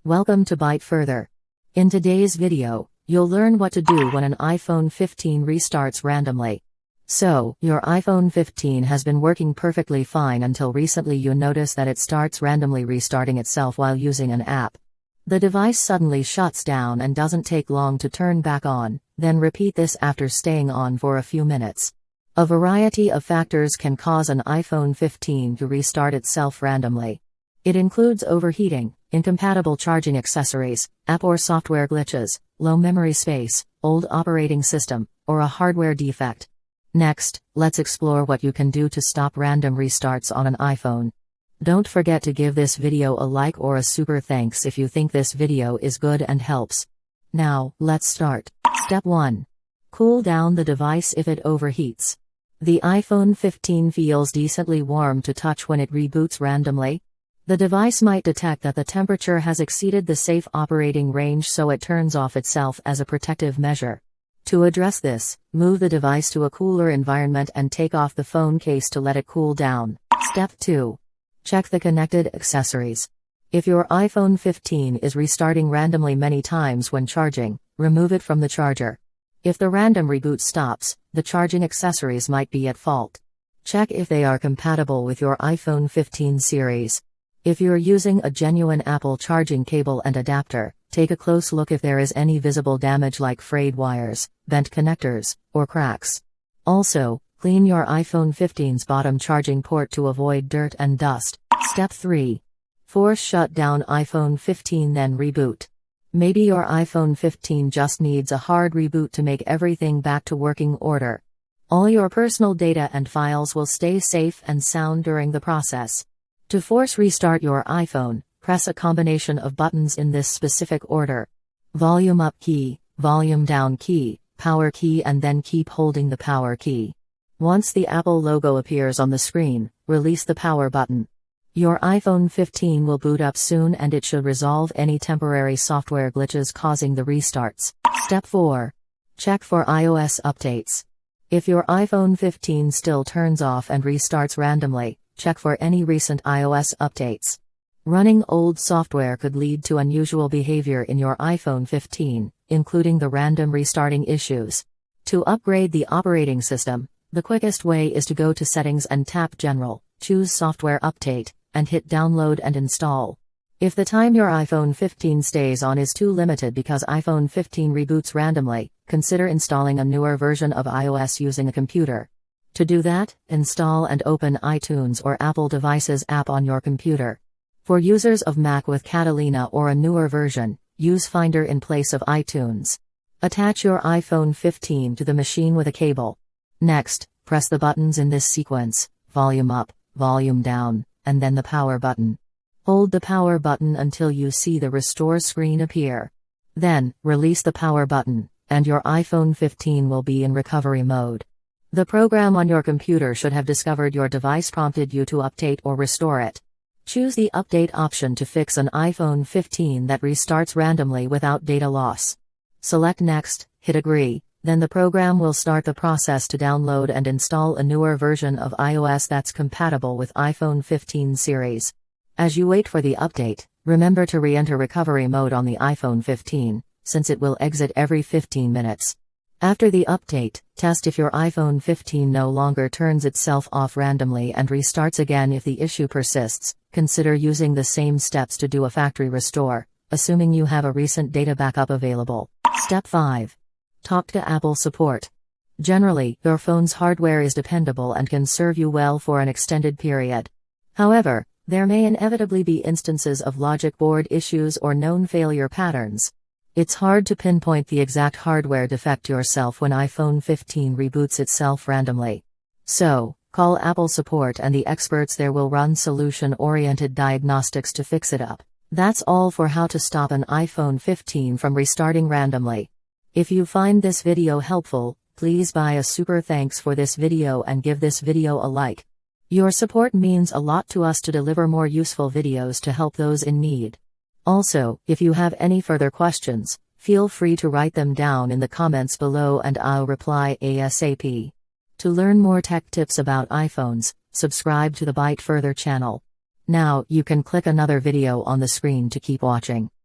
Welcome to ByteFurther. In today's video, you'll learn what to do when an iPhone 15 restarts randomly. So, your iPhone 15 has been working perfectly fine until recently you notice that it starts randomly restarting itself while using an app. The device suddenly shuts down and doesn't take long to turn back on, then repeat this after staying on for a few minutes. A variety of factors can cause an iPhone 15 to restart itself randomly. It includes overheating, incompatible charging accessories, app or software glitches, low memory space, old operating system, or a hardware defect. Next, let's explore what you can do to stop random restarts on an iPhone. Don't forget to give this video a like or a super thanks if you think this video is good and helps. Now, let's start. Step 1. Cool down the device if it overheats. The iPhone 15 feels decently warm to touch when it reboots randomly. The device might detect that the temperature has exceeded the safe operating range, so it turns off itself as a protective measure. To address this, move the device to a cooler environment and take off the phone case to let it cool down. Step 2. Check the connected accessories. If your iPhone 15 is restarting randomly many times when charging, remove it from the charger. If the random reboot stops, the charging accessories might be at fault. Check if they are compatible with your iPhone 15 series. If you're using a genuine Apple charging cable and adapter, take a close look if there is any visible damage like frayed wires, bent connectors, or cracks. Also, clean your iPhone 15's bottom charging port to avoid dirt and dust. Step 3. Force shut down iPhone 15 then reboot. Maybe your iPhone 15 just needs a hard reboot to make everything back to working order. All your personal data and files will stay safe and sound during the process. To force restart your iPhone, press a combination of buttons in this specific order: volume up key, volume down key, power key, and then keep holding the power key. Once the Apple logo appears on the screen, release the power button. Your iPhone 15 will boot up soon and it should resolve any temporary software glitches causing the restarts. Step 4. Check for iOS updates. If your iPhone 15 still turns off and restarts randomly, check for any recent iOS updates. Running old software could lead to unusual behavior in your iPhone 15, including the random restarting issues. To upgrade the operating system, the quickest way is to go to Settings and tap General, choose Software Update, and hit Download and Install. If the time your iPhone 15 stays on is too limited because iPhone 15 reboots randomly, consider installing a newer version of iOS using a computer. To do that, install and open iTunes or Apple Devices app on your computer. For users of Mac with Catalina or a newer version, use Finder in place of iTunes. Attach your iPhone 15 to the machine with a cable. Next, press the buttons in this sequence: volume up, volume down, and then the power button. Hold the power button until you see the restore screen appear. Then, release the power button, and your iPhone 15 will be in recovery mode. The program on your computer should have discovered your device, prompted you to update or restore it. Choose the update option to fix an iPhone 15 that restarts randomly without data loss. Select Next, hit Agree, then the program will start the process to download and install a newer version of iOS that's compatible with iPhone 15 series. As you wait for the update, remember to re-enter recovery mode on the iPhone 15, since it will exit every 15 minutes. After the update, test if your iPhone 15 no longer turns itself off randomly and restarts again. If the issue persists, consider using the same steps to do a factory restore, assuming you have a recent data backup available. Step 5. Talk to Apple support. Generally, your phone's hardware is dependable and can serve you well for an extended period. However, there may inevitably be instances of logic board issues or known failure patterns. It's hard to pinpoint the exact hardware defect yourself when iPhone 15 reboots itself randomly. So, call Apple support and the experts there will run solution-oriented diagnostics to fix it up. That's all for how to stop an iPhone 15 from restarting randomly. If you find this video helpful, please buy a super thanks for this video and give this video a like. Your support means a lot to us to deliver more useful videos to help those in need. Also, if you have any further questions, feel free to write them down in the comments below and I'll reply ASAP. To learn more tech tips about iPhones, subscribe to the ByteFurther channel. Now you can click another video on the screen to keep watching.